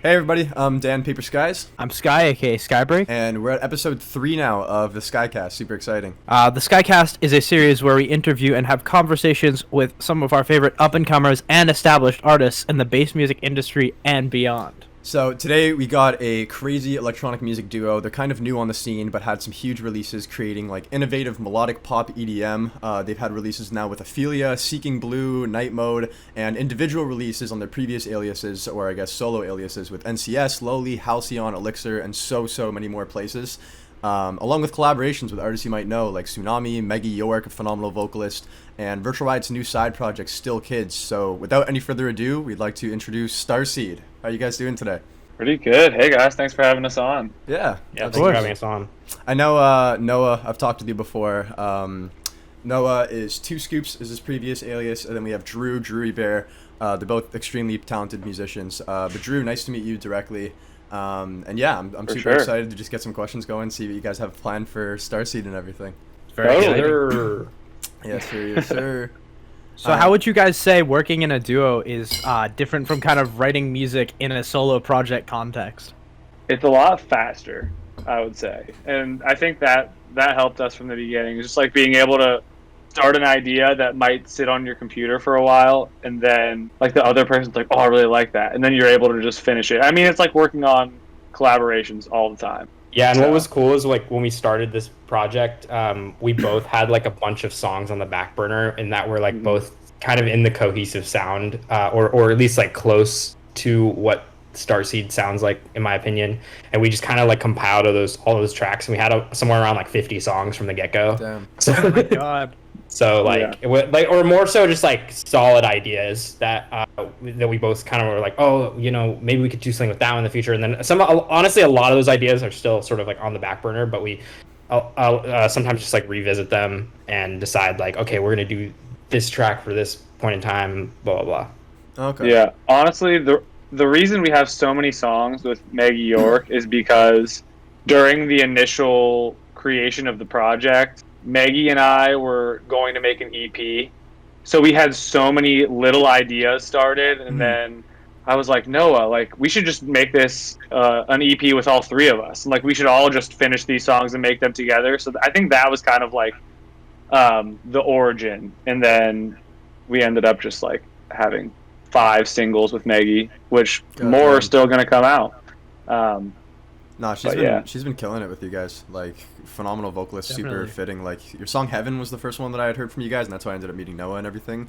Hey everybody, I'm Dan Paper Skies, I'm Sky, aka Skybreak. and we're at episode 3 now of the Skycast. Super exciting. The Skycast is a series where we interview and have conversations with some of our favorite up-and-comers and established artists in the bass music industry and beyond. So today we got a crazy electronic music duo. They're kind of new on the scene, but had some huge releases creating like innovative melodic pop EDM. They've had releases now with Ophelia, Seeking Blue, Night Mode, and individual releases on their previous aliases, or I guess solo aliases, with NCS, Lowly, Halcyon, Elixir, and so many more places. Along with collaborations with artists you might know like Tsunami, Maggie York, a phenomenal vocalist, and Virtual Riot's new side project, Still Kids. So without any further ado, we'd like to introduce Starseed. How are you guys doing today? Pretty good. Hey guys, thanks for having us on. Yeah, Thanks for having us on. I know Noah, I've talked with you before. Noah is Two Scoops is his previous alias, and then we have Dreweybear. They're both extremely talented musicians. But Drew, nice to meet you directly. And yeah, I'm super excited to just get some questions going, see what you guys have planned for Starseed and everything. Very exciting. Yes, sir. Yes, sir. So how would you guys say working in a duo is different from kind of writing music in a solo project context? It's a lot faster, I would say. And I think that helped us from the beginning. It's just like being able to start an idea that might sit on your computer for a while, and then like the other person's like, oh, I really like that. And then you're able to just finish it. I mean, it's like working on collaborations all the time. Yeah, and what was cool is like when we started this project, we both had like a bunch of songs on the back burner, and that were like both kind of in the cohesive sound, or at least like close to what Starseed sounds like, in my opinion. And we just kind of like compiled all those tracks, and we had somewhere around like 50 songs from the get-go. Damn. So, Oh my god. So like, or more so just like solid ideas that we both kind of were like, oh, you know, maybe we could do something with that one in the future. And then honestly, a lot of those ideas are still sort of like on the back burner, but I'll sometimes just like revisit them and decide like, okay, we're gonna do this track for this point in time, blah blah blah. Okay. Yeah, honestly, the reason we have so many songs with Maggie York is because during the initial creation of the project, Maggie and I were going to make an EP. So we had so many little ideas started, and then I was like, Noah, like we should just make this an EP with all three of us. And like we should all just finish these songs and make them together. So I think that was kind of like the origin. And then we ended up just like having 5 singles with Maggie, which more are still going to come out. No, she's been killing it with you guys. Like phenomenal vocalist, super fitting. Like your song "Heaven" was the first one that I had heard from you guys, and that's why I ended up meeting Noah and everything.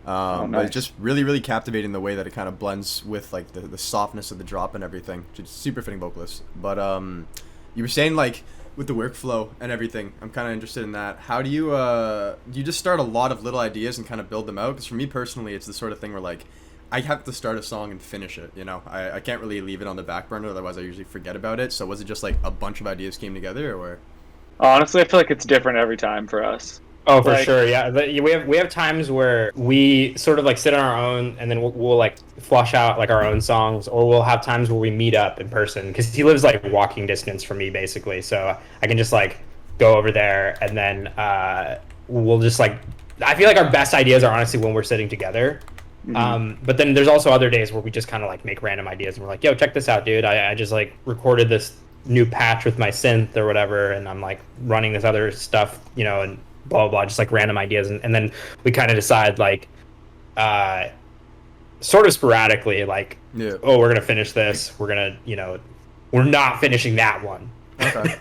But it's just really captivating the way that it kind of blends with like the softness of the drop and everything. Just super fitting vocalist. But you were saying like with the workflow and everything, I'm kind of interested in that. How do you just start a lot of little ideas and kind of build them out? Because for me personally, it's the sort of thing where like I have to start a song and finish it, you know? I can't really leave it on the back burner, otherwise I usually forget about it. So was it just like a bunch of ideas came together, or? Honestly, I feel like it's different every time for us. Oh, for sure, yeah. We have times where we sort of like sit on our own, and then we'll like flush out like our own songs, or we'll have times where we meet up in person, because he lives like walking distance from me basically, so I can just like go over there, and then we'll just like, I feel like our best ideas are honestly when we're sitting together. But then there's also other days where we just kind of like make random ideas, and we're like, yo, check this out, dude. I just like recorded this new patch with my synth or whatever, and I'm like running this other stuff, you know, and blah blah blah, just like random ideas. And then we kind of decide like sort of sporadically like, oh, we're gonna finish this, we're gonna, you know, we're not finishing that one. Okay.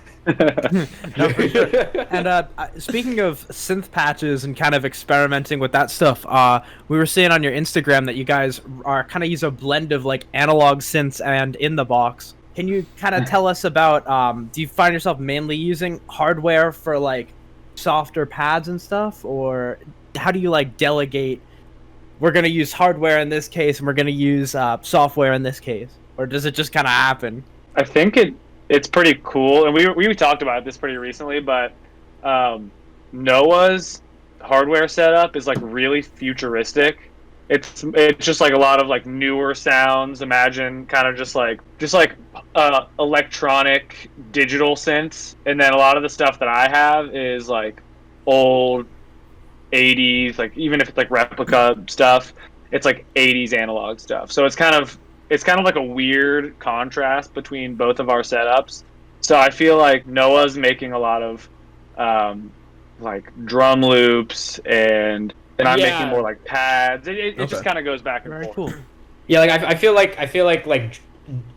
No, for sure. And speaking of synth patches and kind of experimenting with that stuff, we were seeing on your Instagram that you guys are kind of use a blend of like analog synths and in the box. Can you kind of tell us about, do you find yourself mainly using hardware for like softer pads and stuff, or how do you like delegate, we're going to use hardware in this case and we're going to use software in this case, or does it just kind of happen? I think it's pretty cool, and we talked about this pretty recently, but Noah's hardware setup is like really futuristic. It's just like a lot of like newer sounds. Imagine kind of just like electronic digital synths, and then a lot of the stuff that I have is like old 80s, like even if it's like replica stuff, it's like 80s analog stuff. So it's kind of it's kind of like a weird contrast between both of our setups. So I feel like Noah's making a lot of like drum loops, and I'm making more like pads. It just kind of goes back and forth. Cool. Yeah, like I feel like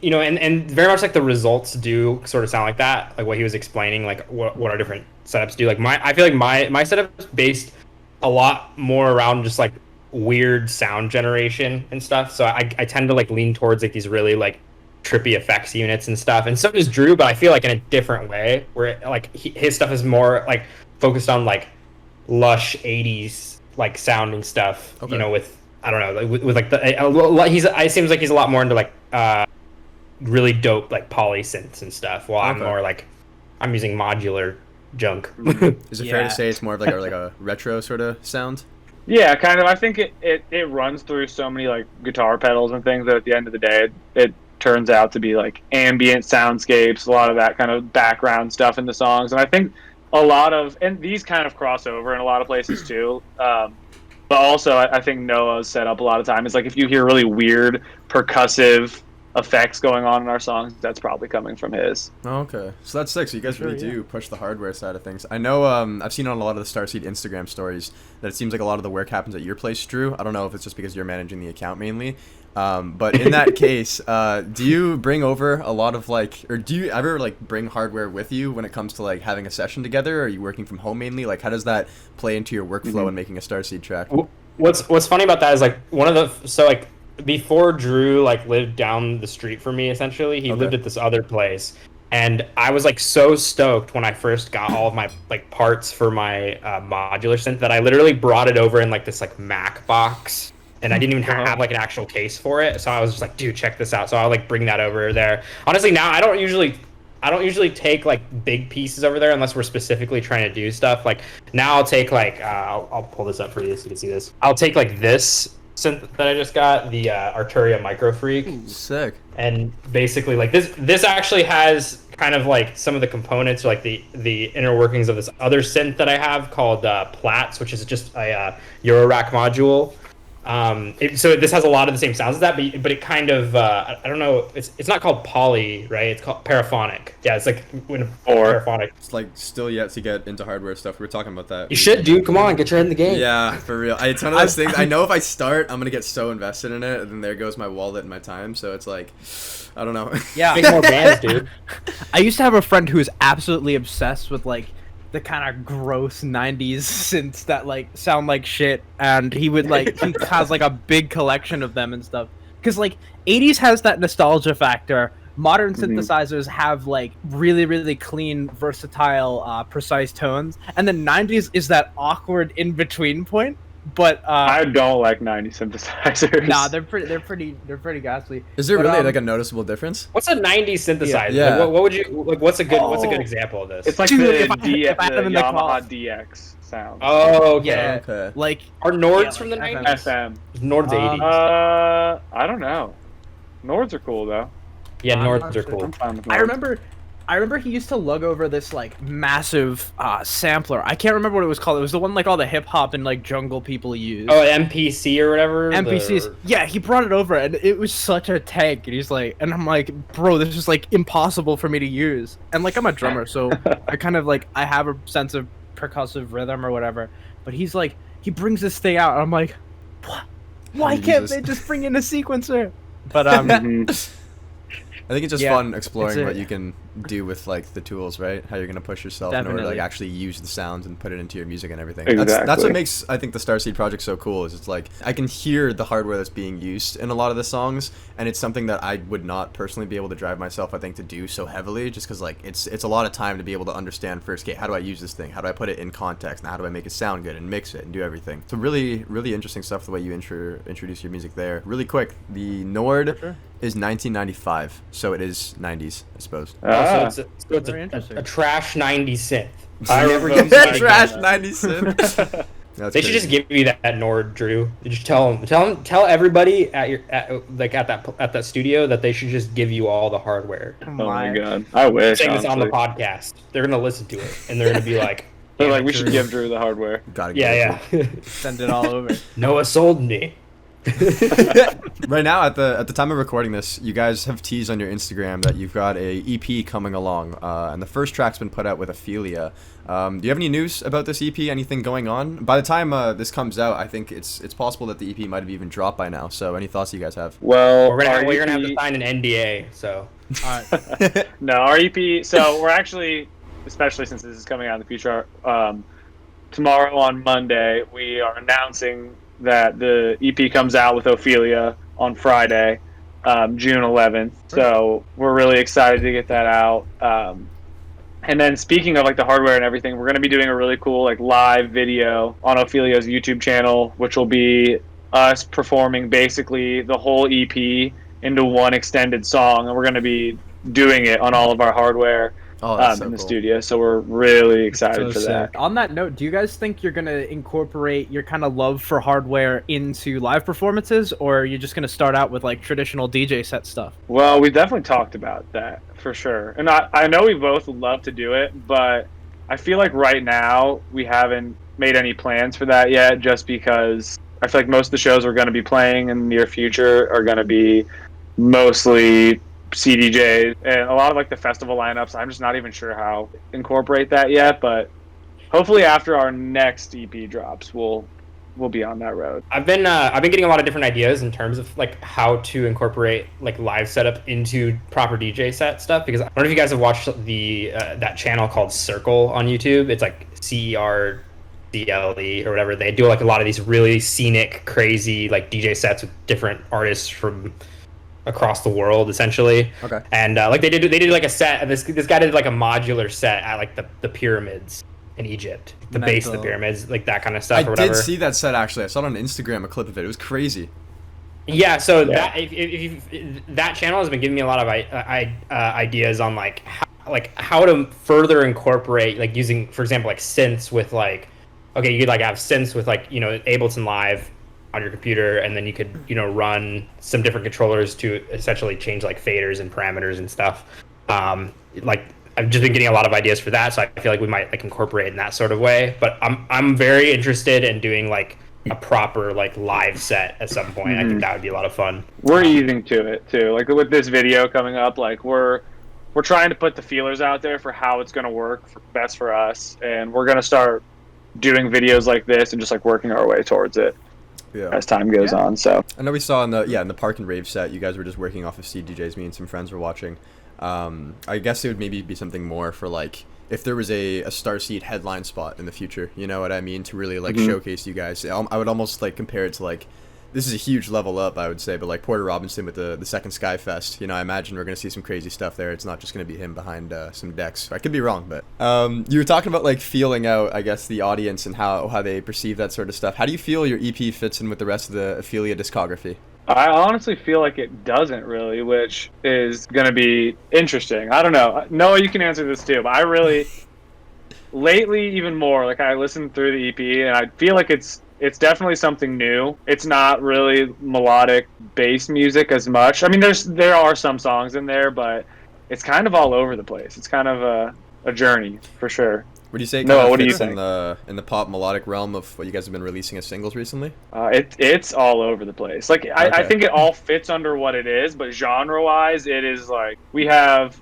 you know, and very much like the results do sort of sound like that, like what he was explaining, like what our different setups do. Like I feel like my setup is based a lot more around just like weird sound generation and stuff. So I tend to like lean towards like these really like trippy effects units and stuff. And so does Drew, but I feel like in a different way, where like his stuff is more like focused on like lush 80s like sounding stuff. You know, with I don't know, with like it seems like he's a lot more into like really dope like poly synths and stuff, while I'm more like I'm using modular junk. Is it fair to say it's more of like a retro sort of sound? Yeah, kind of. I think it runs through so many like guitar pedals and things that at the end of the day it turns out to be like ambient soundscapes, a lot of that kind of background stuff in the songs. And I think a lot of, and these kind of cross over in a lot of places too. But also I think Noah's set up a lot of time is like if you hear really weird percussive effects going on in our songs, that's probably coming from his. Oh, okay, so that's sick. So you guys really do push the hardware side of things. I know I've seen on a lot of the Starseed Instagram stories that it seems like a lot of the work happens at your place, Drew. I don't know if it's just because you're managing the account mainly, but in that case, do you bring over a lot of like, or do you ever like bring hardware with you when it comes to like having a session together? Or are you working from home mainly? Like, how does that play into your workflow in making a Starseed track? What's funny about that is like before Drew like lived down the street from me, essentially, he lived at this other place, and I was like so stoked when I first got all of my like parts for my modular synth that I literally brought it over in like this like Mac box, and I didn't even have like an actual case for it. So I was just like, dude, check this out. So I'll like bring that over there. Honestly, now I don't usually take like big pieces over there unless we're specifically trying to do stuff. Like now I'll take like I'll pull this up for you so you can see this. I'll take like this synth that I just got, the Arturia Micro Freak. Sick. And basically like this actually has kind of like some of the components, or like the inner workings of this other synth that I have called Platts, which is just a Eurorack module. So this has a lot of the same sounds as that, but it kind of I don't know, it's not called poly, right? It's called paraphonic. Yeah, it's like paraphonic. It's like still yet to get into hardware stuff. We were talking about that. You should, dude. Come on, get your head in the game. Yeah, for real. It's one of those things. I know if I start, I'm gonna get so invested in it, and then there goes my wallet and my time. So it's like, I don't know. Yeah, make more bands, dude. I used to have a friend who was absolutely obsessed with like the kind of gross 90s synths that like sound like shit, and he would like he has like a big collection of them and stuff, because like 80s has that nostalgia factor. Modern synthesizers have like really, really clean, versatile, precise tones, and then 90s is that awkward in between point. But I don't like 90s synthesizers. Nah, they're pretty ghastly. Is there really like a noticeable difference? What's a 90s synthesizer? Yeah. Like, what would you like? What's a good example of this? It's like Dude, the if I have them in the Yamaha call. DX sound. Oh, okay. Yeah, Okay. like Are Nords Yeah, from the like 90s? FM. Nords 80s. I don't know. Nords are cool though. Yeah, Nords are cool. I'm fine with I Nords. remember he used to lug over this like massive sampler. I can't remember what it was called. It was the one like all the hip hop and like jungle people use. Oh, MPC or whatever. NPCs. Yeah, he brought it over and it was such a tank. And he's like, and I'm like, bro, this is like impossible for me to use. And like I'm a drummer, so I kind of like I have a sense of percussive rhythm or whatever. But he's like, he brings this thing out, and I'm like, what? Why can't they just bring in a sequencer? But I think it's just Yeah, fun exploring what you can do with like the tools, right? How you're gonna push yourself in order to Definitely. like actually use the sounds and put it into your music and everything. Exactly. That's what makes I think the Starseed project so cool. Is it's like I can hear the hardware that's being used in a lot of the songs, and it's something that I would not personally be able to drive myself. I think to do so heavily, just because like it's a lot of time to be able to understand first. Okay, how do I use this thing? How do I put it in context? And how do I make it sound good and mix it and do everything? So really, really interesting stuff the way you introduce your music there. Really quick, the Nord is 1995, so it is 90s, I suppose. So it's Very interesting. a trash 90s synth. I never remember used it. Trash 90s synth. That's They should crazy. just give you that Nord, Drew. You just tell everybody at that studio that they should just give you all the hardware. Oh my god. I wish. Saying this on the honestly. podcast, they're gonna listen to it and they're gonna be like, They're like, we should give Drew the hardware. Gotta get yeah. Send it all over. Noah sold me. Right now, at the time of recording this, you guys have teased on your Instagram that you've got a EP coming along, and the first track's been put out with Ophelia. Do you have any news about this EP? Anything going on? By the time this comes out, I think it's possible that the EP might have even dropped by now. So, any thoughts you guys have? Well, we're gonna have to sign an NDA. So, no, our EP. So we're actually, especially since this is coming out in the future, tomorrow on Monday, we are announcing that the EP comes out with Ophelia on Friday, June 11th. So we're really excited to get that out. And then speaking of like the hardware and everything, we're going to be doing a really cool like live video on Ophelia's YouTube channel, which will be us performing basically the whole EP into one extended song, and we're going to be doing it on all of our hardware. So in the cool. studio, so we're really excited for that. On that note, do you guys think you're gonna incorporate your kind of love for hardware into live performances, or are you just gonna start out with like traditional DJ set stuff? Well, we definitely talked about that for sure, and I know we both would love to do it, but I feel like right now we haven't made any plans for that yet, just because I feel like most of the shows we're going to be playing in the near future are going to be mostly CDJs, and a lot of like the festival lineups, I'm just not even sure how to incorporate that yet, but hopefully after our next EP drops, we'll be on that road. I've been getting a lot of different ideas in terms of like how to incorporate like live setup into proper DJ set stuff, because I don't know if you guys have watched the that channel called Circle on YouTube. It's like CERCLE or whatever. They do like a lot of these really scenic, crazy like DJ sets with different artists from across the world, essentially. Okay. And like they did like a set. This guy did like a modular set at like the pyramids in Egypt, the base of the pyramids, like that kind of stuff. I did see that set actually. I saw it on Instagram, a clip of it. It was crazy. Yeah. So that if that channel has been giving me a lot of ideas on like how to further incorporate like using, for example, like synths with like, okay, you could like have synths with like, you know, Ableton Live on your computer, and then you could, you know, run some different controllers to essentially change like faders and parameters and stuff. Like I've just been getting a lot of ideas for that, so I feel like we might like incorporate in that sort of way. But I'm very interested in doing like a proper like live set at some point. I think that would be a lot of fun. We're easing to it too. Like with this video coming up, like we're trying to put the feelers out there for how it's going to work best for us, and we're going to start doing videos like this and just like working our way towards it. Yeah. As time goes on. So I know we saw in the Park and Rave set, you guys were just working off of CDJs. Me and some friends were watching. I guess it would maybe be something more for like if there was a Starseed headline spot in the future. You know what I mean? To really like showcase you guys. I would almost like compare it to like, this is a huge level up, I would say, but like Porter Robinson with the second Skyfest, you know, I imagine we're going to see some crazy stuff there. It's not just going to be him behind some decks. I could be wrong, but you were talking about like feeling out, I guess, the audience and how they perceive that sort of stuff. How do you feel your EP fits in with the rest of the Ophelia discography? I honestly feel like it doesn't really, which is going to be interesting. I don't know. Noah, you can answer this too, but I really, lately even more, like I listened through the EP and I feel like it's definitely something new. It's not really melodic bass music as much. I mean, there are some songs in there, but it's kind of all over the place. It's kind of a journey for sure. What do you say? No, what do you think? In the pop melodic realm of what you guys have been releasing as singles recently? It's all over the place. Like I think it all fits under what it is, but genre-wise, it is like we have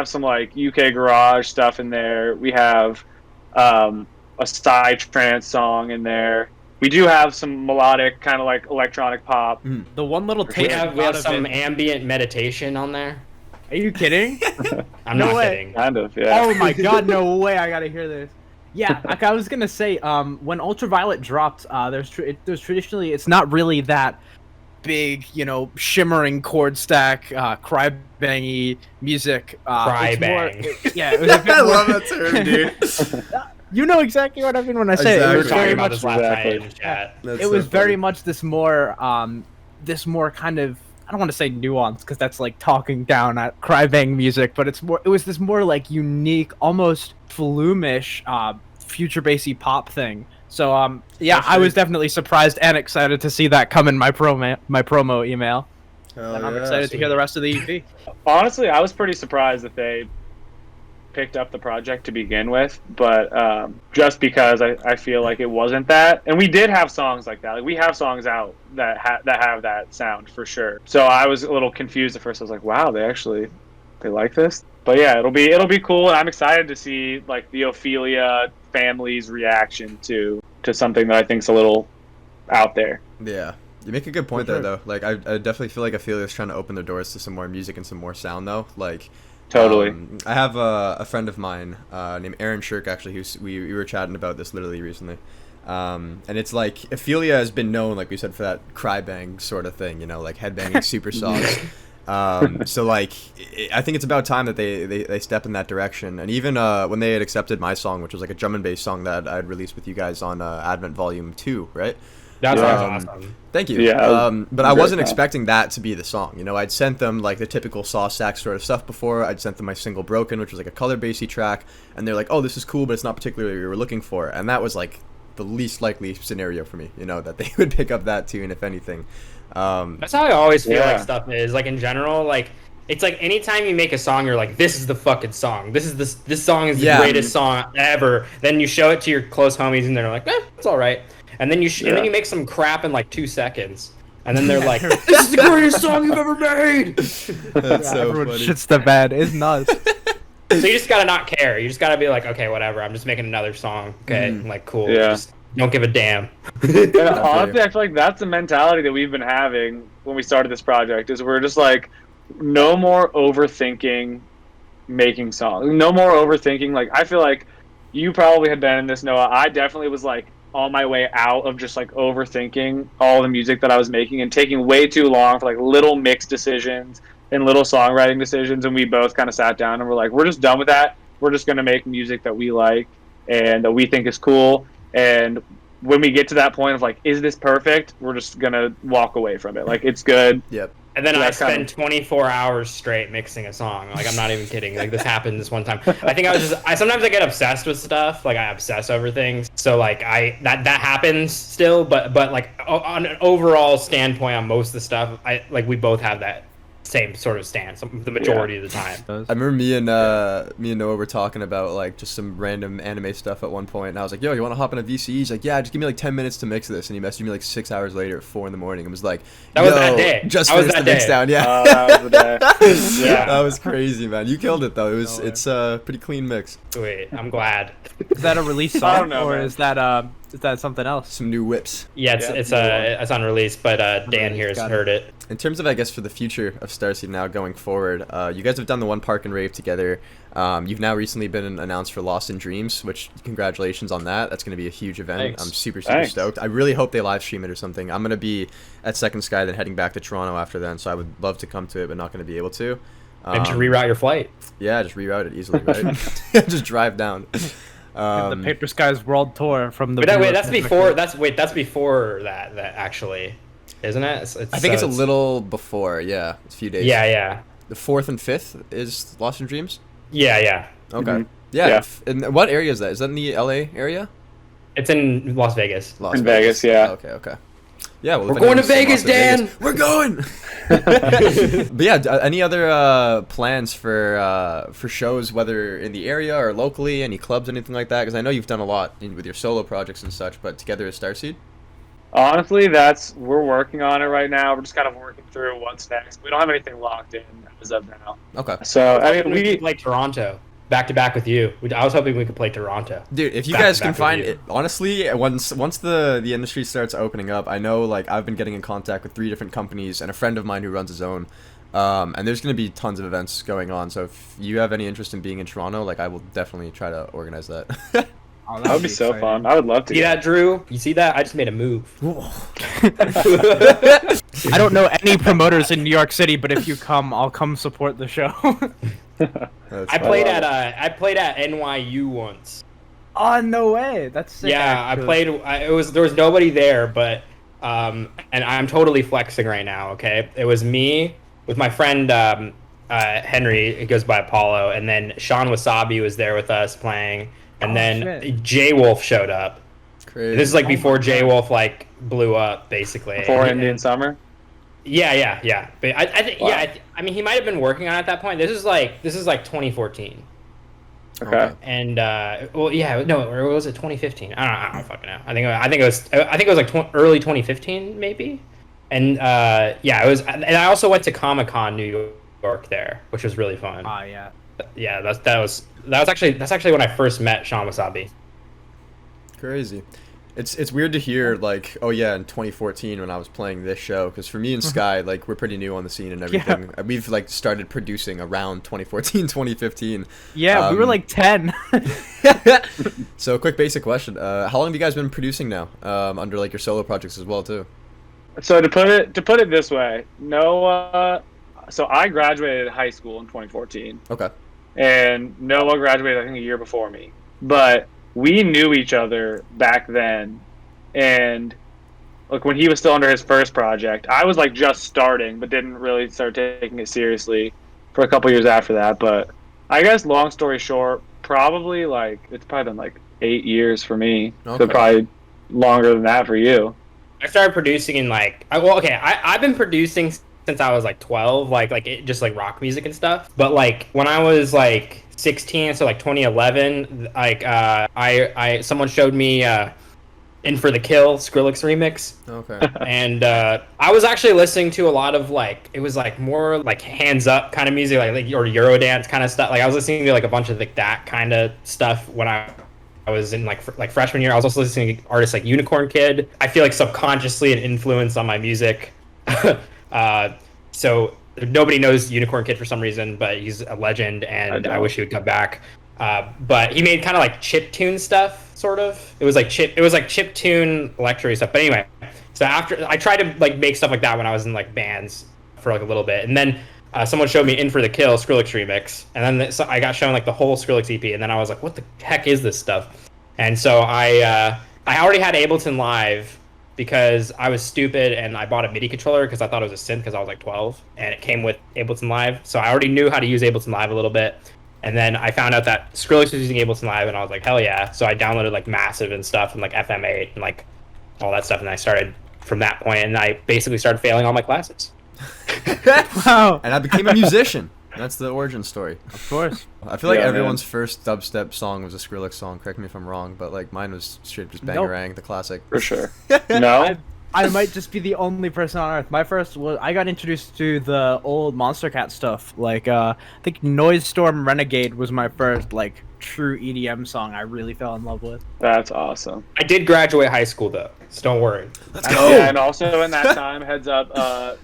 some like UK garage stuff in there. We have a Psytrance song in there. We do have some melodic, kind of like electronic pop. The one little take we have some ambient meditation on there. Are you kidding? I'm not kidding. Kind of, yeah. Oh my god, no way! I gotta hear this. Yeah, like I was gonna say, when Ultraviolet dropped, there's traditionally, it's not really that big, you know, shimmering chord stack, cry-bangy music. Cry-bang. Yeah, it was a bit I love that term, dude. You know exactly what I mean when I say it. It was very much It was very much this more kind of, I don't want to say nuance because that's like talking down at cry-bang music, but it was this more like unique, almost flumish, future bassy pop thing. So yeah, I was definitely surprised and excited to see that come in my promo email. And I'm excited to hear the rest of the EP. Honestly, I was pretty surprised that they picked up the project to begin with, but just because I feel like it wasn't that. And we did have songs like that. Like, we have songs out that have that sound for sure. So I was a little confused at first. I was like, wow, they like this. But yeah, it'll be cool, and I'm excited to see like the Ophelia family's reaction to something that I think's a little out there. Yeah. You make a good point there, though. Like, I definitely feel like Ophelia's trying to open the doors to some more music and some more sound, though. Like, totally. I have a friend of mine named Aaron Shirk, actually, we were chatting about this literally recently. And it's like, Ophelia has been known, like we said, for that cry bang sort of thing, you know, like headbanging super songs. So like, I think it's about time that they step in that direction. And even when they had accepted my song, which was like a drum and bass song that I'd released with you guys on Advent Volume 2, right? That sounds awesome. Thank you. Yeah, but I wasn't expecting that to be the song. You know, I'd sent them like the typical saw sax sort of stuff before. I'd sent them my single Broken, which was like a color bassy track, and they're like, "Oh, this is cool, but it's not particularly what we were looking for." And that was like the least likely scenario for me, you know, that they would pick up that tune, if anything. That's how I always feel like stuff is. Like, in general, like, it's like anytime you make a song, you're like, this is the fucking song. This song is the greatest song ever. Then you show it to your close homies, and they're like, it's all right. And then and then you make some crap in like 2 seconds, and then they're like, "This is the greatest song you've ever made." That's so everyone funny. shits the bed. It's nuts. So you just gotta not care. You just gotta be like, okay, whatever. I'm just making another song. Okay, like, cool. Yeah. Just don't give a damn. And honestly, I feel like that's the mentality that we've been having when we started this project. Is we're just like, no more overthinking making songs. No more overthinking. Like, I feel like you probably had been in this, Noah. I definitely was like on my way out of just like overthinking all the music that I was making and taking way too long for like little mix decisions and little songwriting decisions. And we both kind of sat down and we're like, we're just done with that. We're just going to make music that we like and that we think is cool. And when we get to that point of like, is this perfect? We're just going to walk away from it. Like, it's good. Yep. And then I spend 24 hours straight mixing a song. Like, I'm not even kidding. Like, this happened this one time. I think sometimes I get obsessed with stuff. Like, I obsess over things. So like, that happens still, but like on an overall standpoint on most of the stuff, we both have that same sort of stance the majority of the time. I remember me and Noah were talking about like just some random anime stuff at one point, and I was like, "Yo, you want to hop in a VCE?" He's like, "Yeah, just give me like 10 minutes to mix this." And he messaged me like 6 hours later at 4 a.m. and was like, "That was that day. Just finished the mix down." Yeah, that was the day. Yeah, that was crazy, man. You killed it though. It's a pretty clean mix. Sweet, I'm glad. Is that a release song, I don't know, or man. is that something else? Some new whips. Yeah, it's unreleased, but Dan here has heard it. In terms of, I guess, for the future of Starseed now going forward, you guys have done the One Park and Rave together. You've now recently been announced for Lost in Dreams, which congratulations on that. That's going to be a huge event. Thanks. I'm super stoked. I really hope they live stream it or something. I'm going to be at Second Sky, then heading back to Toronto after then, so I would love to come to it, but not going to be able to. And to reroute your flight. Yeah, just reroute it easily, right? Just drive down. The Paper Skies World Tour from the. That's before that actually, isn't it? I think it's a little before. Yeah, it's a few days. Yeah. The 4th and 5th is Lost in Dreams. Yeah. Okay. Mm-hmm. Yeah. And what area is that? Is that in the LA area? It's in Las Vegas. Vegas, yeah. Okay. Yeah, well, we're going to Vegas, Dan. We're going. But yeah, any other plans for shows, whether in the area or locally, any clubs, anything like that? Because I know you've done a lot with your solo projects and such, but together as Starseed. Honestly, we're working on it right now. We're just kind of working through what's next. We don't have anything locked in as of now. Okay. So I mean, we play Toronto back to back with you. I was hoping we could play Toronto. Dude, if you guys can find it, honestly, once the industry starts opening up, I know like I've been getting in contact with 3 different companies and a friend of mine who runs his own. And there's going to be tons of events going on. So if you have any interest in being in Toronto, like I will definitely try to organize that. Oh, that would be so fun. I would love to. See that, Drew? You see that? I just made a move. I don't know any promoters in New York City, but if you come, I'll come support the show. I played at NYU once. Oh, no way. That's sick, yeah. actually. There was nobody there, but and I'm totally flexing right now. Okay, it was me with my friend Henry. It goes by Apollo, and then Sean Wasabi was there with us playing. And then J Wolf showed up. Crazy. This is like before J Wolf like blew up, basically. Before Indian Summer. Yeah. But I think I mean he might have been working on it at that point. This is like 2014. Okay. And well, yeah, no, or was it 2015? I don't fucking know. I think it was like early 2015 maybe. And yeah, it was. And I also went to Comic-Con New York there, which was really fun. Yeah. Yeah, that's actually when I first met Sean Wasabi. Crazy. It's weird to hear, like, oh yeah, in 2014 when I was playing this show, because for me and Sky, like, we're pretty new on the scene and everything. Yeah. We've, like, started producing around 2014, 2015. Yeah, we were like 10. So, quick basic question. How long have you guys been producing now? Under, like, your solo projects as well, too? So to put it this way, Noah, so I graduated high school in 2014. Okay. And Noah graduated, I think, a year before me. But we knew each other back then, and like when he was still under his first project, I was like just starting, but didn't really start taking it seriously for a couple years after that. But I guess long story short, probably like it's probably been like 8 years for me, okay. So probably longer than that for you. I started producing in like I've been producing since I was like 12, just like rock music and stuff. But like when I was like 16, so like 2011, like I someone showed me In For The Kill Skrillex remix. Okay. And I was actually listening to a lot of like, it was like more like hands up kind of music, like or Eurodance kind of stuff. Like I was listening to like a bunch of like that kind of stuff when I was in like freshman year. I was also listening to artists like Unicorn Kid. I feel like subconsciously an influence on my music. So nobody knows Unicorn Kid for some reason, but he's a legend, and I wish he would come back. But he made kind of like chiptune stuff, sort of. It was like chiptune electro stuff. But anyway, so after I tried to like make stuff like that when I was in like bands for like a little bit, and then someone showed me In For The Kill Skrillex remix, and then I got shown like the whole Skrillex EP, and then I was like, what the heck is this stuff? And so I already had Ableton Live, because I was stupid and I bought a MIDI controller because I thought it was a synth because I was like 12, and it came with Ableton Live. So I already knew how to use Ableton Live a little bit. And then I found out that Skrillex was using Ableton Live, and I was like, hell yeah. So I downloaded like Massive and stuff, and like FM8 and like all that stuff. And I started from that point, and I basically started failing all my classes. Wow. And I became a musician. That's the origin story. Of course. I feel like everyone's first dubstep song was a Skrillex song. Correct me if I'm wrong, but like mine was straight just Bangarang, the classic. For sure. No? I might just be the only person on earth. My first was I got introduced to the old Monster Cat stuff. Like I think Noise Storm Renegade was my first like true EDM song I really fell in love with. That's awesome. I did graduate high school though, so don't worry. Let's go. Yeah, and also in that time, heads up,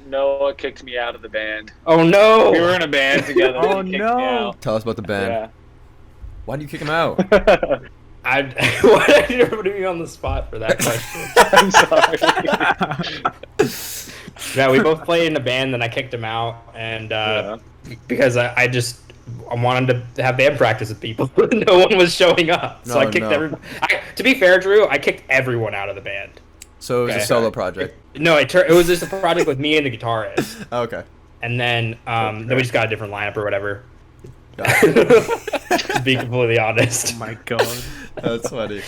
Noah kicked me out of the band. Oh no! We were in a band together. Oh and he no! kicked me out. Tell us about the band. Yeah. Why do you kick him out? Why did you put me on the spot for that question? I'm sorry. Yeah, we both played in a band, then I kicked him out, and because I wanted to have band practice with people. No one was showing up, so I kicked everyone. To be fair, Drew, I kicked everyone out of the band. So it was a solo project? No, it was just a project with me and the guitarist. Okay. And then then we just got a different lineup or whatever. To be completely honest. Oh my god. That's funny.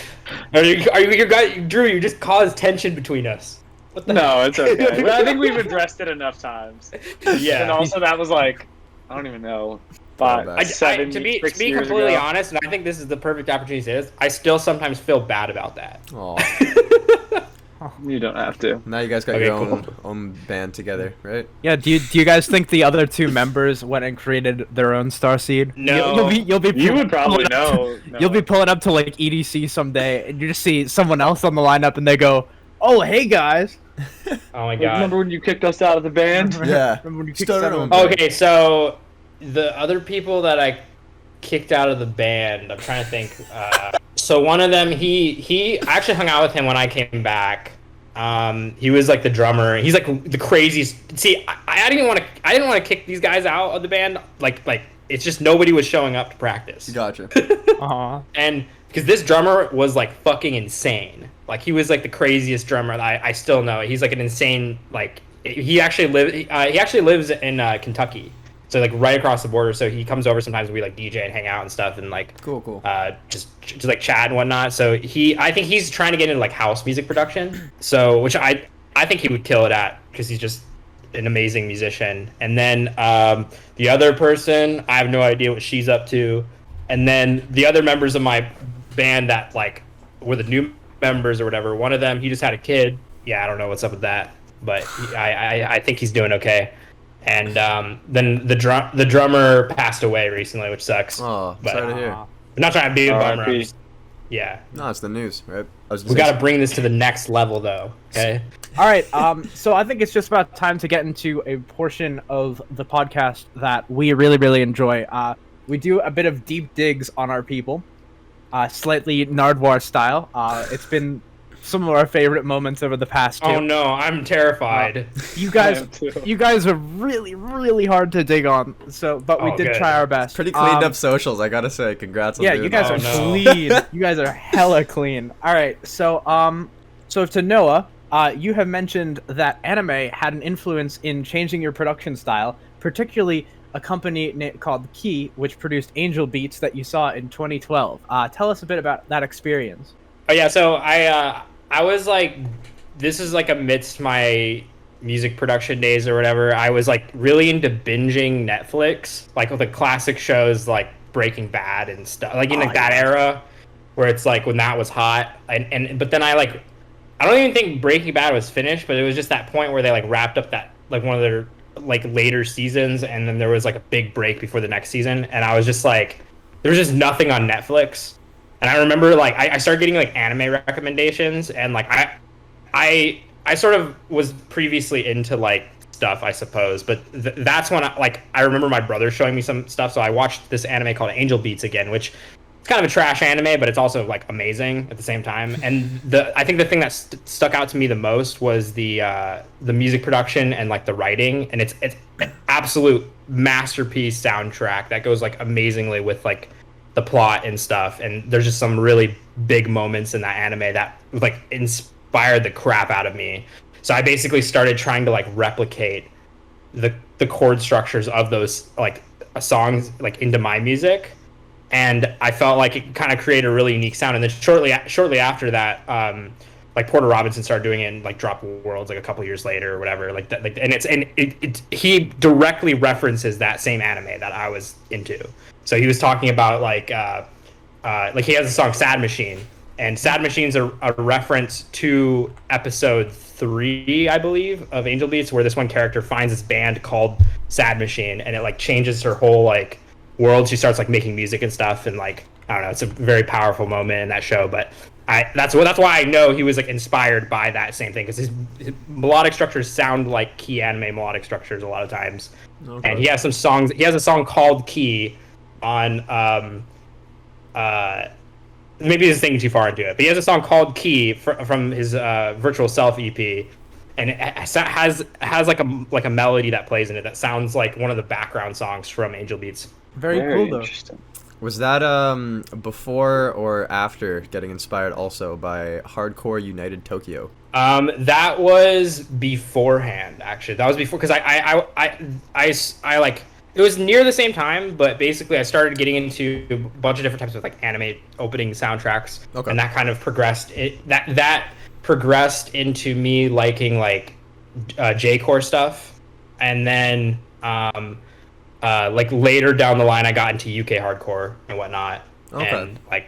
Are you guys, Drew? You just caused tension between us. What the No, it's okay. Well, I think we've addressed it enough times. Yeah. And also, that was like, I don't even know, 7, to be 6 years completely ago. honest, and I think this is the perfect opportunity to say this, I still sometimes feel bad about that. Aw. You don't have to. Now you guys got Okay, your cool. own band together, right? Yeah. Do you guys think the other two members went and created their own Starseed? No. You'll be. You would probably pulling up know. to- You'll be pulling up to like EDC someday, and you just see someone else on the lineup, and they go, "Oh, hey guys." Oh my Like, god. remember when you kicked us out of the band? Yeah. Remember when you kicked Started someone- on- Okay, so the other people that I kicked out of the band, I'm trying to think. So one of them, I actually hung out with him when I came back. He was like the drummer. He's like the craziest. See, I didn't want to kick these guys out of the band. Like it's just nobody was showing up to practice. Gotcha. Aw. And because this drummer was like fucking insane. Like he was like the craziest drummer that I still know. He's like an insane, like he actually lives in Kentucky. So like right across the border. So he comes over sometimes. We like DJ and hang out and stuff, and like Cool. just like chat and whatnot. So I think he's trying to get into like house music production. So which I think he would kill it at, because he's just an amazing musician. And then the other person, I have no idea what she's up to. And then the other members of my band that like were the new members or whatever, one of them, he just had a kid. Yeah, I don't know what's up with that, but I think he's doing okay. And then the drummer passed away recently, which sucks. Oh, but, sorry to hear. I'm not trying to be a bummer. Yeah. No, it's the news, right? We got to bring this to the next level, though. Okay. All right. So I think it's just about time to get into a portion of the podcast that we really, really enjoy. We do a bit of deep digs on our people, slightly Nardwuar style. It's been some of our favorite moments over the past two. Oh no, I'm terrified. You guys are really, really hard to dig on. So, but we did try our best. Pretty cleaned up socials, I gotta say. Congrats on doing you guys that. are clean. You guys are hella clean. All right, so to Noah, you have mentioned that anime had an influence in changing your production style, particularly a company called Key, which produced Angel Beats that you saw in 2012. Tell us a bit about that experience. Oh yeah, so I was like, this is like amidst my music production days or whatever. I was like really into binging Netflix, like with the classic shows like Breaking Bad and stuff, like in that era where it's like when that was hot. And but then I don't even think Breaking Bad was finished, but it was just that point where they like wrapped up that like one of their like later seasons, and then there was like a big break before the next season, and I was just like, there was just nothing on Netflix. And I remember like I started getting like anime recommendations, and like I sort of was previously into like stuff, I suppose, but that's when I remember my brother showing me some stuff, so I watched this anime called Angel Beats again, which it's kind of a trash anime, but it's also like amazing at the same time. And I think the thing that stuck out to me the most was the music production and like the writing, and it's an absolute masterpiece soundtrack that goes like amazingly with like the plot and stuff. And there's just some really big moments in that anime that like inspired the crap out of me. So I basically started trying to like replicate the chord structures of those like songs like into my music. And I felt like it kind of created a really unique sound. And then shortly after that, like Porter Robinson started doing it in like Drop Worlds like a couple years later or whatever. Like that, like, and he directly references that same anime that I was into. So he was talking about like he has a song Sad Machine, and Sad Machine's a reference to episode 3, I believe, of Angel Beats, where this one character finds this band called Sad Machine, and it like changes her whole like world. She starts like making music and stuff, and like I don't know, it's a very powerful moment in that show. But that's why I know he was like inspired by that same thing, because his melodic structures sound like Key anime melodic structures a lot of times. Okay. And he has some songs. He has a song called Key on maybe this is thinking too far into it, but he has a song called Key from his Virtual Self EP, and it has like a melody that plays in it that sounds like one of the background songs from Angel Beats. Very cool though. Was that before or after getting inspired also by Hardcore United Tokyo? That was beforehand, actually. That was before, because I like, it was near the same time, but basically I started getting into a bunch of different types of like anime opening soundtracks. Okay. And that kind of progressed that progressed into me liking like J-core stuff, and then like later down the line I got into UK hardcore and whatnot. Okay. And like,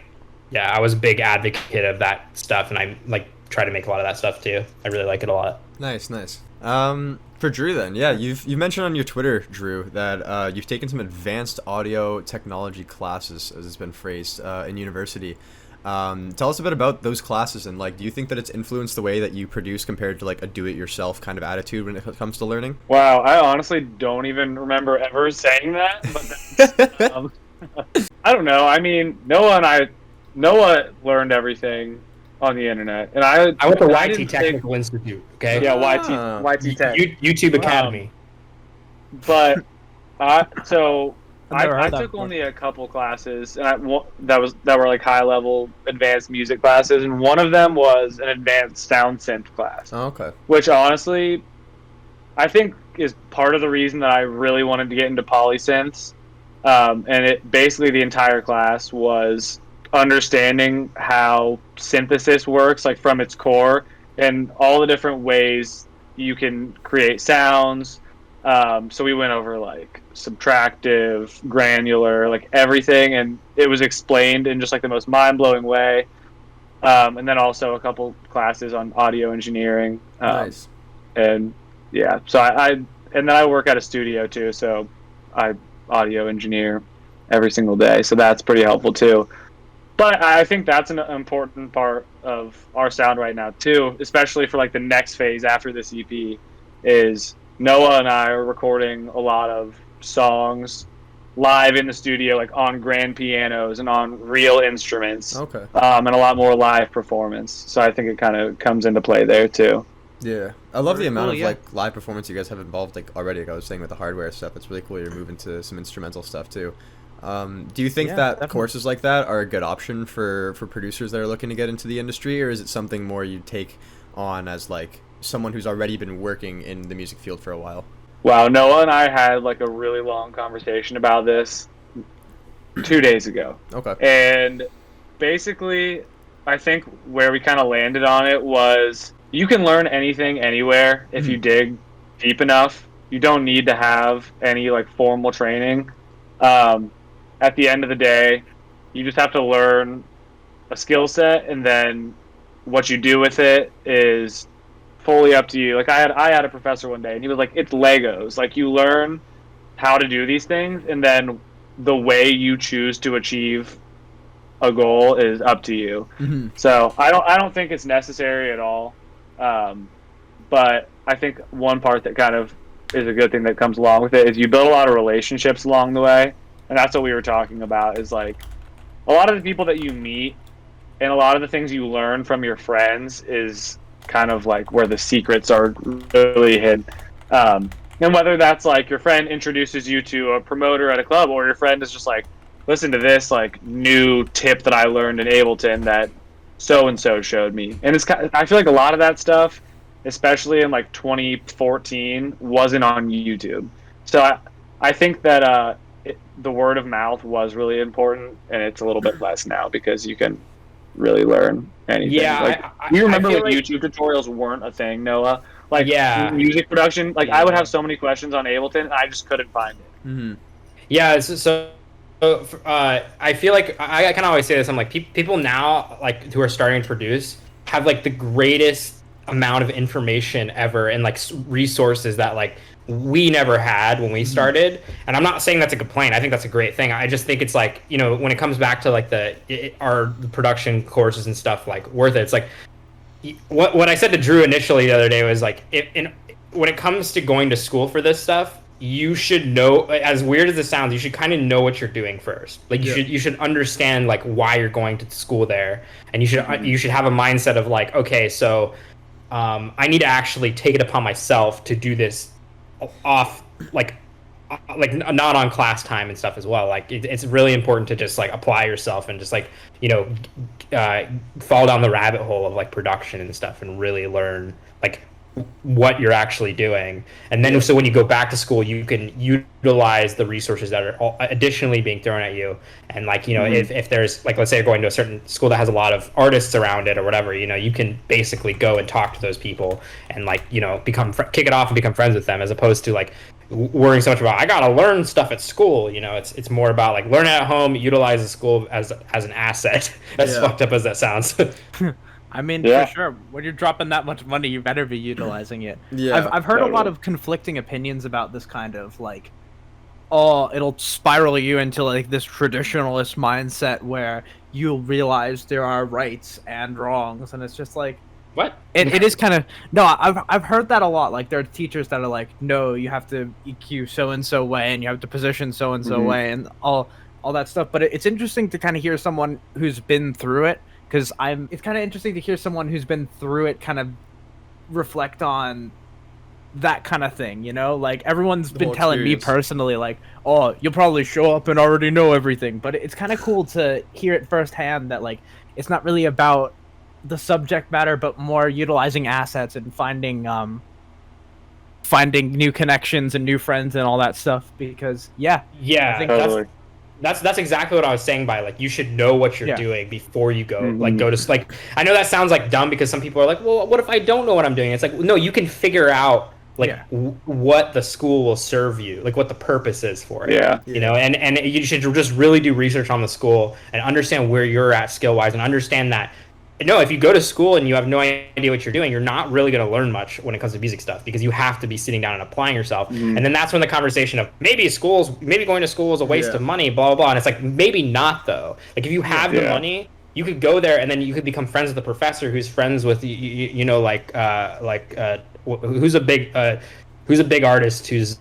yeah, I was a big advocate of that stuff, and I like try to make a lot of that stuff too. I really like it a lot. Nice. For Drew then, yeah, you've mentioned on your Twitter, Drew, that you've taken some advanced audio technology classes, as it's been phrased, in university. Tell us a bit about those classes, and like, do you think that it's influenced the way that you produce compared to like a do-it-yourself kind of attitude when it comes to learning? Wow, I honestly don't even remember ever saying that, but that's, I don't know. I mean, Noah learned everything on the internet, and I went to YT Technical Institute. Okay. Yeah, YT Tech. YouTube Academy. But so I took only a couple classes, and that were like high level advanced music classes, and one of them was an advanced sound synth class. Oh, okay. Which honestly, I think is part of the reason that I really wanted to get into polysynths. And it basically the entire class was understanding how synthesis works, like from its core, and all the different ways you can create sounds, So we went over like subtractive, granular, like everything, and it was explained in just like the most mind-blowing way. And then also a couple classes on audio engineering. Nice. And yeah, so I and then I work at a studio too, so I audio engineer every single day, so that's pretty helpful too. But I think that's an important part of our sound right now too, especially for like the next phase after this EP, is Noah and I are recording a lot of songs live in the studio, like on grand pianos and on real instruments. Okay. And a lot more live performance. So I think it kind of comes into play there too. Yeah, I love the amount of like live performance you guys have involved like already. Like I was saying with the hardware stuff, it's really cool. You're moving to some instrumental stuff too. Do you think that definitely courses like that are a good option for producers that are looking to get into the industry, or is it something more you take on as like someone who's already been working in the music field for a while? Wow, Noah and I had like a really long conversation about this 2 days ago. Okay. And basically, I think where we kind of landed on it was you can learn anything anywhere if you dig deep enough. You don't need to have any like formal training. At the end of the day, you just have to learn a skill set, and then what you do with it is fully up to you. Like I had a professor one day, and he was like, "It's Legos. Like you learn how to do these things, and then the way you choose to achieve a goal is up to you." Mm-hmm. So I don't think it's necessary at all. But I think one part that kind of is a good thing that comes along with it is you build a lot of relationships along the way, and that's what we were talking about. Is like a lot of the people that you meet and a lot of the things you learn from your friends is kind of like where the secrets are really hidden. And whether that's like your friend introduces you to a promoter at a club, or your friend is just like, listen to this like new tip that I learned in Ableton that so and so showed me. And it's I feel like a lot of that stuff, especially in like 2014, wasn't on YouTube. So I think that the word of mouth was really important, and it's a little bit less now because you can really learn anything. Yeah, like, you remember like YouTube tutorials weren't a thing, Noah? Like music production, like I would have so many questions on Ableton, and I just couldn't find it. Mm-hmm. Yeah, so I feel like I can always say this. I'm like people now like who are starting to produce have like the greatest amount of information ever and like resources that like we never had when we started. And I'm not saying that's a complaint. I think that's a great thing. I just think it's like, you know, when it comes back to like the production courses and stuff, like worth it. It's like what I said to Drew initially the other day was like, when it comes to going to school for this stuff, you should know, as weird as it sounds, you should kind of know what you're doing first. Like you should understand like why you're going to school there, and you should have a mindset of like, okay, so I need to actually take it upon myself to do this off like not on class time and stuff as well. Like it's really important to just like apply yourself and just like, you know, fall down the rabbit hole of like production and stuff and really learn like what you're actually doing. And then so when you go back to school, you can utilize the resources that are additionally being thrown at you. And like, you know, if there's like, let's say you're going to a certain school that has a lot of artists around it or whatever, you know, you can basically go and talk to those people and like, you know, kick it off and become friends with them, as opposed to like worrying so much about I gotta learn stuff at school. You know, it's more about like learn it at home, utilize the school as an asset. As fucked up as that sounds. I mean, for sure, when you're dropping that much money, you better be utilizing it. Yeah, I've heard a lot of conflicting opinions about this kind of like, oh, it'll spiral you into like this traditionalist mindset where you'll realize there are rights and wrongs, and it's just like, what? It is kind of I've heard that a lot. Like there are teachers that are like, no, you have to EQ so and so way, and you have to position so and so way, and all that stuff. But it's interesting to kind of hear someone who's been through it. Because it's kind of interesting to hear someone who's been through it kind of reflect on that kind of thing, you know? Like, everyone's been telling me personally, like, oh, you'll probably show up and already know everything. But it's kind of cool to hear it firsthand that, like, it's not really about the subject matter, but more utilizing assets and finding new connections and new friends and all that stuff. Because, I think totally. That's exactly what I was saying by like you should know what you're doing before you go go to like. I know that sounds like dumb because some people are like, well, what if I don't know what I'm doing? It's like, no, you can figure out like what the school will serve you, like what the purpose is for it. Yeah. You know, and you should just really do research on the school and understand where you're at skill wise, and understand that no, if you go to school and you have no idea what you're doing, you're not really going to learn much when it comes to music stuff, because you have to be sitting down and applying yourself. And then that's when the conversation of maybe going to school is a waste of money, blah, blah, blah. And it's like, maybe not though. Like if you have the money, you could go there and then you could become friends with the professor who's friends with, you know, who's a big artist who's,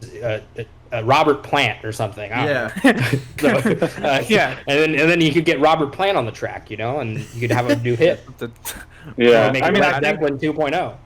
Robert Plant or something. Yeah. And then you could get Robert Plant on the track, you know, and you could have a new hit. Yeah. I mean, I think 2.0.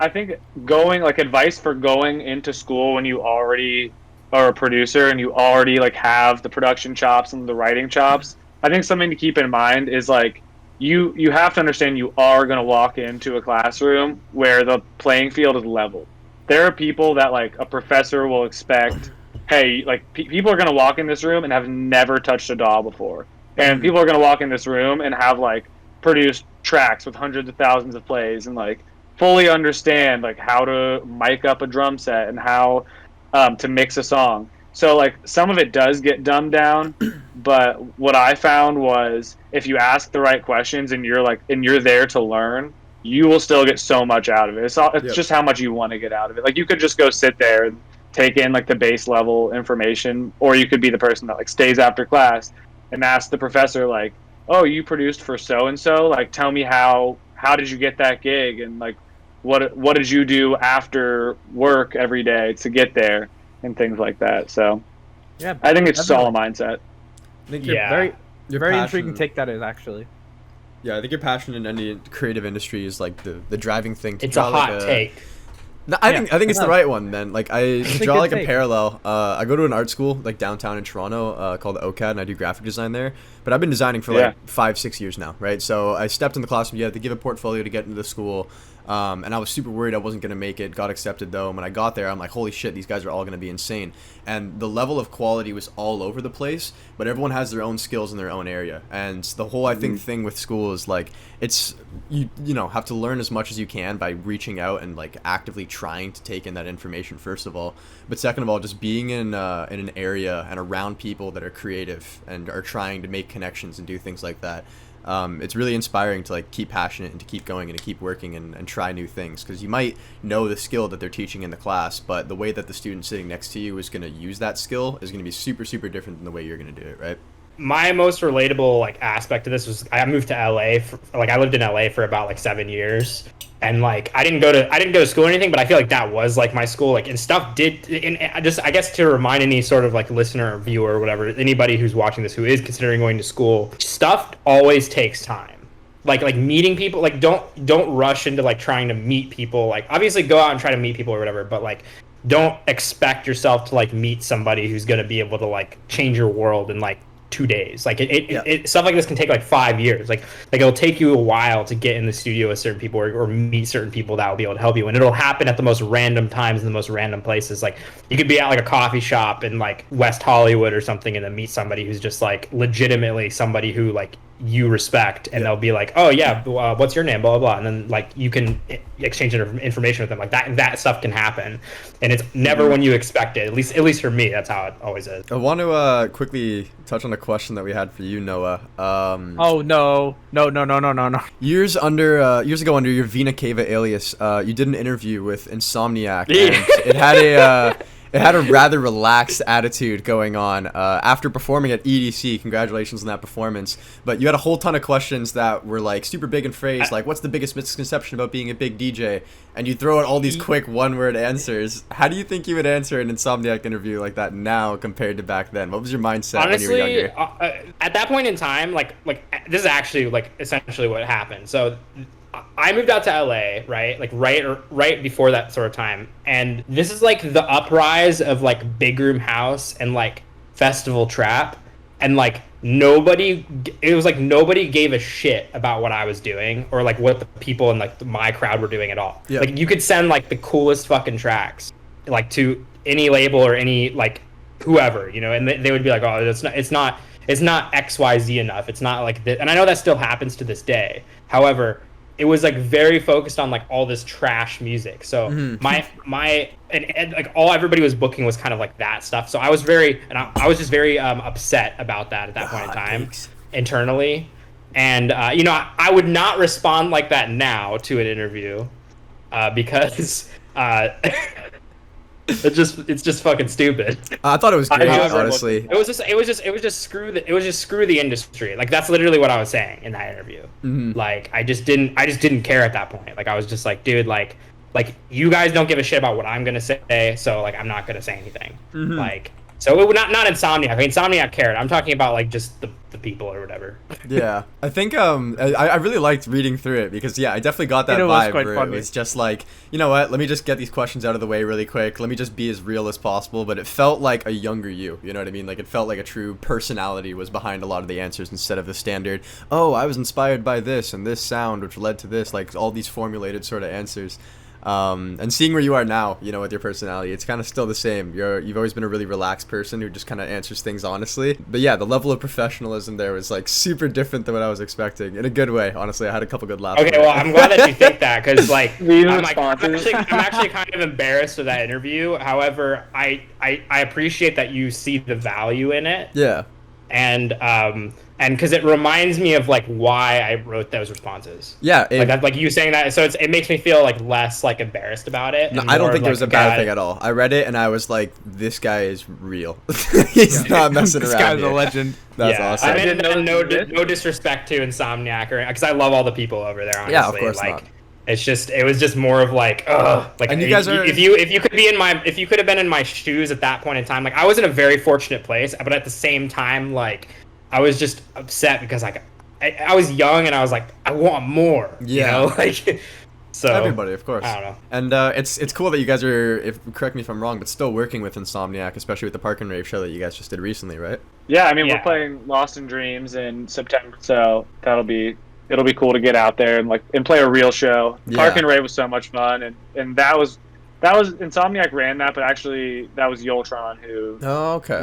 I think advice for going into school when you already are a producer and you already like have the production chops and the writing chops. I think something to keep in mind is like you have to understand you are going to walk into a classroom where the playing field is level. There are people that like a professor will expect, hey, like people are going to walk in this room and have never touched a DAW before. And people are going to walk in this room and have like produced tracks with hundreds of thousands of plays and like fully understand like how to mic up a drum set and how to mix a song. So like some of it does get dumbed down, but what I found was if you ask the right questions and you're there to learn, you will still get so much out of it. It's just how much you want to get out of it. Like you could just go sit there and take in like the base level information, or you could be the person that like stays after class and ask the professor like, oh, you produced for so and so, like tell me how did you get that gig, and like what did you do after work every day to get there, and things like that. So yeah, I think it's just all a mindset. I think very intriguing take that is actually. Yeah, I think your passion in any creative industry is like the driving thing. It's a hot take. No, I think it's the right one, man. Like I draw like a parallel. I go to an art school like downtown in Toronto called OCAD, and I do graphic design there. But I've been designing for like 5-6 years now, right? So I stepped in the classroom. You had to give a portfolio to get into the school. And I was super worried I wasn't going to make it. Got accepted though. And when I got there, I'm like, holy shit, these guys are all going to be insane. And the level of quality was all over the place, but everyone has their own skills in their own area. And the whole, I think, thing with school is like, it's, you know, have to learn as much as you can by reaching out and like actively trying to take in that information, first of all. But second of all, just being in an area and around people that are creative and are trying to make connections and do things like that. It's really inspiring to like keep passionate and to keep going and to keep working and try new things, because you might know the skill that they're teaching in the class, but the way that the student sitting next to you is going to use that skill is going to be super, super different than the way you're going to do it, right? My most relatable like aspect of this was I moved to LA I lived in LA for about like 7 years, and like I didn't go to school or anything, but I feel like that was like my school, like, and stuff did, and just I guess to remind any sort of like listener or viewer or whatever, anybody who's watching this who is considering going to school, stuff always takes time. Like meeting people, like don't rush into like trying to meet people. Like obviously go out and try to meet people or whatever, but like don't expect yourself to like meet somebody who's going to be able to like change your world in like 2 days. Like it stuff like this can take like 5 years. Like it'll take you a while to get in the studio with certain people or meet certain people that will be able to help you, and it'll happen at the most random times in the most random places. Like you could be at like a coffee shop in like West Hollywood or something and then meet somebody who's just like legitimately somebody who like you respect, and they'll be like, oh yeah, what's your name, blah blah blah, and then like you can exchange information with them. Like that stuff can happen, and it's never when you expect it. At least for me, that's how it always is. I want to quickly touch on a question that we had for you, Noah. Oh no. Years ago, under your Vina Cava alias, you did an interview with Insomniac, and it had a rather relaxed attitude going on. After performing at EDC, congratulations on that performance. But you had a whole ton of questions that were like super big in phrase, like what's the biggest misconception about being a big DJ? And you throw out all these quick one-word answers. How do you think you would answer an Insomniac interview like that now compared to back then? What was your mindset when you were younger? At that point in time, like this is actually like essentially what happened. So I moved out to LA, right? Like right before that sort of time. And this is like the uprise of like Big Room House and like Festival Trap. And like nobody gave a shit about what I was doing or like what the people in like my crowd were doing at all. Yeah. Like you could send like the coolest fucking tracks like to any label or any like whoever, you know, and they would be like, oh, it's not XYZ enough. It's not like this. And I know that still happens to this day. However, it was like very focused on like all this trash music. So and like all everybody was booking was kind of like that stuff. So I was I was just very upset about that at that point in time internally. And you know, I would not respond like that now to an interview because it's just fucking stupid. I thought it was great, honestly. It was just screw the industry. Like that's literally what I was saying in that interview. Like I just didn't care at that point. Like I was just like, dude, like you guys don't give a shit about what I'm gonna say, so like I'm not gonna say anything. Like so it would not Insomniac. I mean, Insomniac cared. I'm talking about like just the people or whatever. Yeah, I think I really liked reading through it because I definitely got that vibe where it was just like, you know what, let me just get these questions out of the way really quick. Let me just be as real as possible. But it felt like a younger you know what I mean? Like it felt like a true personality was behind a lot of the answers instead of the standard, oh, I was inspired by this and this sound which led to this, like all these formulated sort of answers. And seeing where you are now, you know, with your personality, it's kind of still the same. You've always been a really relaxed person who just kind of answers things honestly. But yeah, the level of professionalism there was like super different than what I was expecting in a good way. Honestly, I had a couple good laughs. Okay, well, I'm glad that you think that because like I'm actually kind of embarrassed of that interview. However, I appreciate that you see the value in it. Yeah. And because it reminds me of like why I wrote those responses. Yeah, like you saying that, so it makes me feel like less like embarrassed about it. No, I don't think it was a bad thing at all. I read it and I was like, this guy is real. He's not messing around. This guy's a legend. That's awesome. I mean, no disrespect to Insomniac or because I love all the people over there. Honestly, yeah, of course like, not. It was just more of like, like and you guys if you could have been in my shoes at that point in time, like I was in a very fortunate place, but at the same time, like I was just upset because like I was young and I was like, I want more. Yeah. You know? Like so everybody, of course. I don't know. And it's cool that you guys are, correct me if I'm wrong, but still working with Insomniac, especially with the Park and Rave show that you guys just did recently, right? Yeah, I mean we're playing Lost in Dreams in September, so it'll be cool to get out there and play a real show. Yeah. Park and Rave was so much fun, and that was Insomniac ran that, but actually that was Yoltron who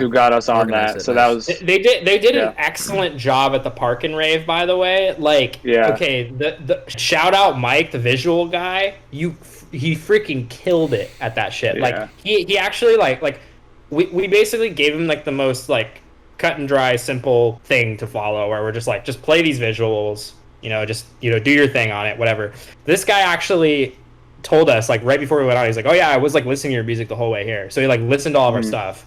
got us on that. So that was they did an excellent job at the Park and Rave, by the way. Like okay, the shout out Mike, the visual guy, he freaking killed it at that shit. Yeah. Like he actually like we basically gave him like the most like cut and dry simple thing to follow, where we're just like, just play these visuals, just do your thing on it, whatever. This guy actually told us like right before we went on, he's like, oh yeah, I was like listening to your music the whole way here. So he like listened to all of our stuff,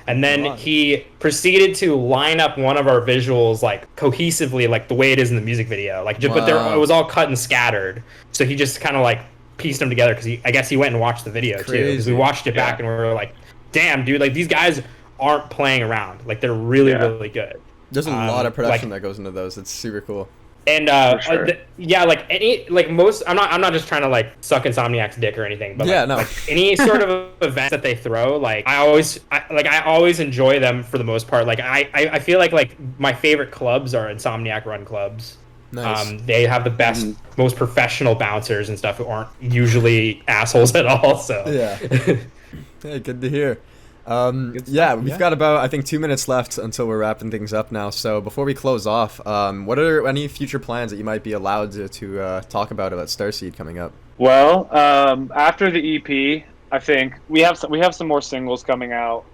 and then he proceeded to line up one of our visuals like cohesively, like the way it is in the music video, like just, but it was all cut and scattered. So he just kind of like pieced them together because I guess he went and watched the video too, because we watched it back and we were like, damn dude, like these guys aren't playing around, like they're really really good. There's a lot of production that goes into those. It's super cool. And most, I'm not just trying to like suck Insomniac's dick or anything, but like any sort of event that they throw, like I always enjoy them for the most part. Like I feel like my favorite clubs are Insomniac run clubs. Nice. They have the best, most professional bouncers and stuff who aren't usually assholes at all. So hey, good to hear. We've got about, I think, 2 minutes left until we're wrapping things up now. So before we close off, what are any future plans that you might be allowed to talk about Starseed coming up? Well, after the EP, I think we have some more singles coming out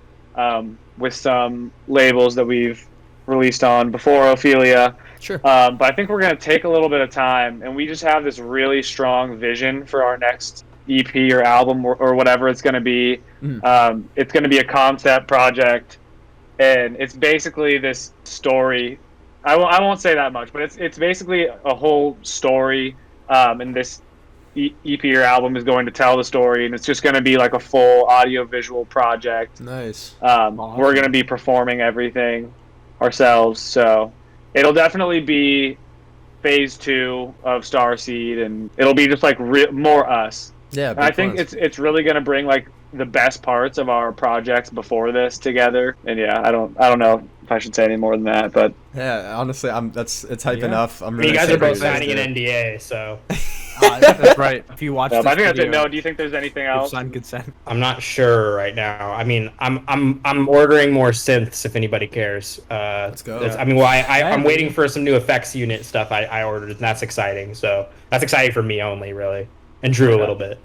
with some labels that we've released on before Ophelia. Sure. But I think we're going to take a little bit of time, and we just have this really strong vision for our next EP or album or whatever it's going to be. It's going to be a concept project, and it's basically this story. I won't say that much, but it's basically a whole story, and this EP or album is going to tell the story, and it's just going to be like a full audio-visual project. Nice. Awesome. We're going to be performing everything ourselves, so it'll definitely be phase 2 of Starseed, and it'll be just like more us. Yeah, I think it's really going to bring like the best parts of our projects before this together. And I don't know if I should say any more than that, but yeah, honestly, it's hype enough. I'm really you guys are both signing an NDA, so That's right. If you watch, I think that's it. video, No, do you think there's anything else? Sign consent. I'm not sure right now. I mean, I'm ordering more synths if anybody cares. Let's go. I mean, well, I'm waiting for some new effects unit stuff I ordered, and that's exciting. So that's exciting for me only, really, and Drew a little bit.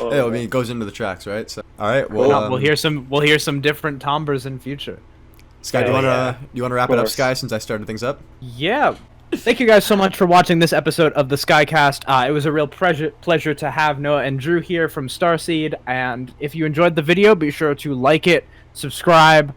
I mean, it goes into the tracks, right? So, all right. Well, we'll hear some different timbres in future. Sky, do you wanna wrap it up, Sky? Since I started things up. Yeah. Thank you guys so much for watching this episode of the Skycast. It was a real pleasure to have Noah and Drew here from Starseed. And if you enjoyed the video, be sure to like it, subscribe.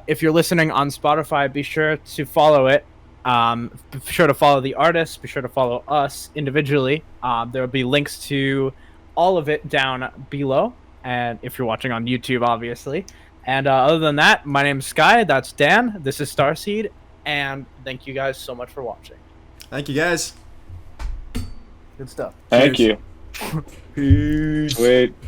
If you're listening on Spotify, be sure to follow it. Be sure to follow the artists. Be sure to follow us individually. There will be links to all of it down below. And if you're watching on YouTube, obviously. And other than that, my name's Sky. That's Dan. This is Starseed. And thank you guys so much for watching. Thank you, guys. Good stuff. Thank you. Peace. Wait.